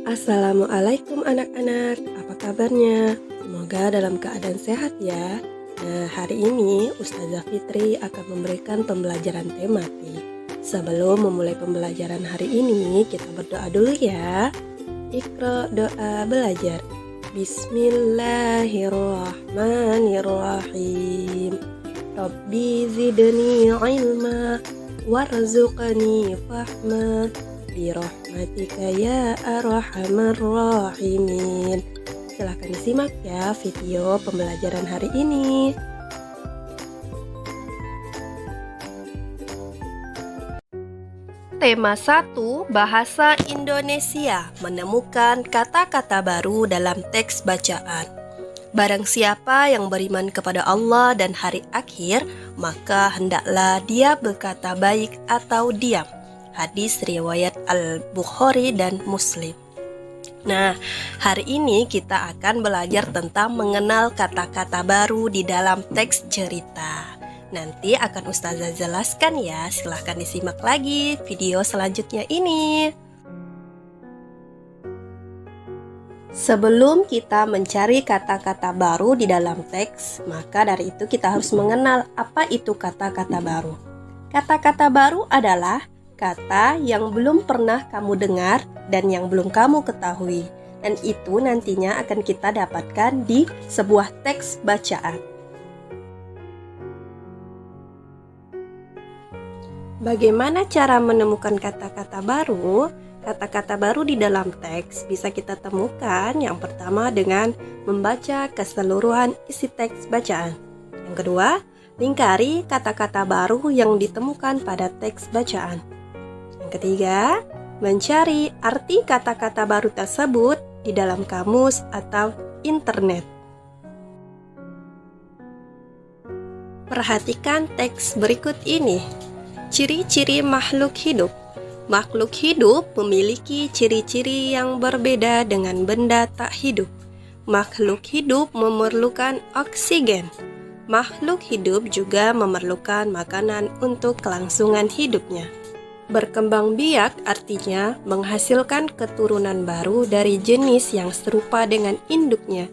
Assalamualaikum anak-anak, apa kabarnya? Semoga dalam keadaan sehat ya. Nah, hari ini Ustazah Fitri akan memberikan pembelajaran tematik. Sebelum memulai pembelajaran hari ini, kita berdoa dulu ya. Iqra, doa belajar. Bismillahirrahmanirrahim. Rabbi zidni ilma warzuqni fahma birahmatika ya arhamar rahimin. Silahkan disimak ya video pembelajaran hari ini. Tema 1, Bahasa Indonesia, menemukan kata-kata baru dalam teks bacaan. Barang siapa yang beriman kepada Allah dan hari akhir, maka hendaklah dia berkata baik atau diam. Hadis riwayat Al-Bukhari dan Muslim. Nah, hari ini kita akan belajar tentang mengenal kata-kata baru di dalam teks cerita. Nanti akan Ustazah jelaskan ya, silahkan disimak lagi video selanjutnya ini. Sebelum kita mencari kata-kata baru di dalam teks, maka dari itu kita harus mengenal apa itu kata-kata baru. Kata-kata baru adalah kata yang belum pernah kamu dengar dan yang belum kamu ketahui. Dan itu nantinya akan kita dapatkan di sebuah teks bacaan. Bagaimana cara menemukan kata-kata baru? Kata-kata baru di dalam teks bisa kita temukan yang pertama dengan membaca keseluruhan isi teks bacaan. Yang kedua, lingkari kata-kata baru yang ditemukan pada teks bacaan. Yang ketiga, mencari arti kata-kata baru tersebut di dalam kamus atau internet. Perhatikan teks berikut ini. Ciri-ciri makhluk hidup. Makhluk hidup memiliki ciri-ciri yang berbeda dengan benda tak hidup. Makhluk hidup memerlukan oksigen. Makhluk hidup juga memerlukan makanan untuk kelangsungan hidupnya. Berkembang biak artinya menghasilkan keturunan baru dari jenis yang serupa dengan induknya.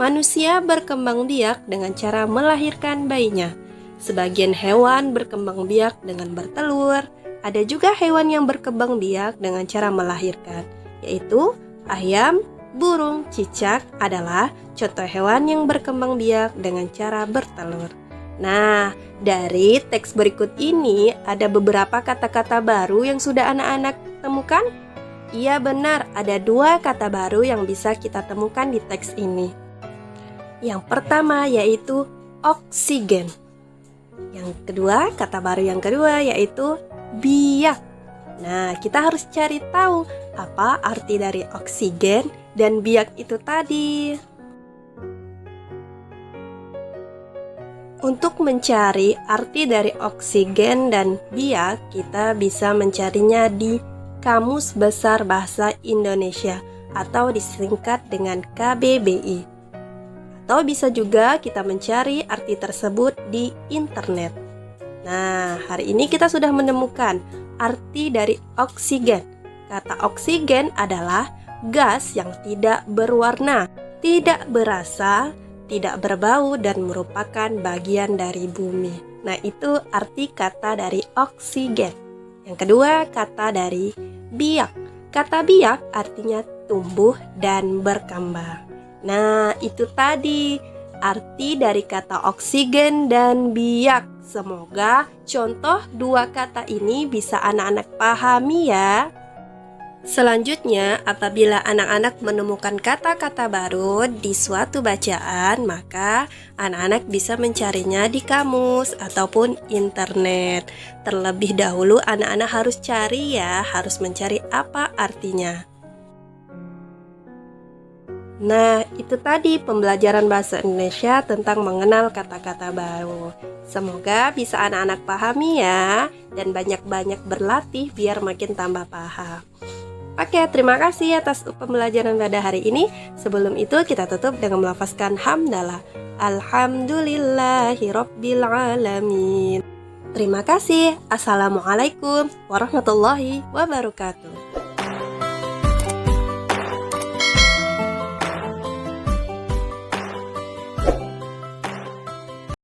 Manusia berkembang biak dengan cara melahirkan bayinya. Sebagian hewan berkembang biak dengan bertelur. Ada juga hewan yang berkembang biak dengan cara melahirkan, yaitu ayam, burung, cicak adalah contoh hewan yang berkembang biak dengan cara bertelur. Nah, dari teks berikut ini ada beberapa kata-kata baru yang sudah anak-anak temukan? Iya benar, ada 2 kata baru yang bisa kita temukan di teks ini. Yang pertama yaitu oksigen. Yang kedua, kata baru yang kedua yaitu biak. Nah, kita harus cari tahu apa arti dari oksigen dan biak itu tadi. Untuk mencari arti dari oksigen dan biak, kita bisa mencarinya di Kamus Besar Bahasa Indonesia atau disingkat dengan KBBI. Atau bisa juga kita mencari arti tersebut di internet. Nah, hari ini kita sudah menemukan arti dari oksigen. Kata oksigen adalah gas yang tidak berwarna, tidak berasa, tidak berbau dan merupakan bagian dari bumi. Nah, itu arti kata dari oksigen. Yang kedua, kata dari biak. Kata biak artinya tumbuh dan berkembang. Nah, itu tadi arti dari kata oksigen dan biak. Semoga contoh 2 kata ini bisa anak-anak pahami ya. Selanjutnya, apabila anak-anak menemukan kata-kata baru di suatu bacaan, maka anak-anak bisa mencarinya di kamus ataupun internet. Terlebih dahulu anak-anak harus cari ya, harus mencari apa artinya. Nah, itu tadi pembelajaran bahasa Indonesia tentang mengenal kata-kata baru. Semoga bisa anak-anak pahami ya, dan banyak-banyak berlatih biar makin tambah paham. Oke, terima kasih atas pembelajaran pada hari ini. Sebelum itu kita tutup dengan melafazkan hamdalah. Alhamdulillahirabbil alamin. Terima kasih. Assalamualaikum warahmatullahi wabarakatuh.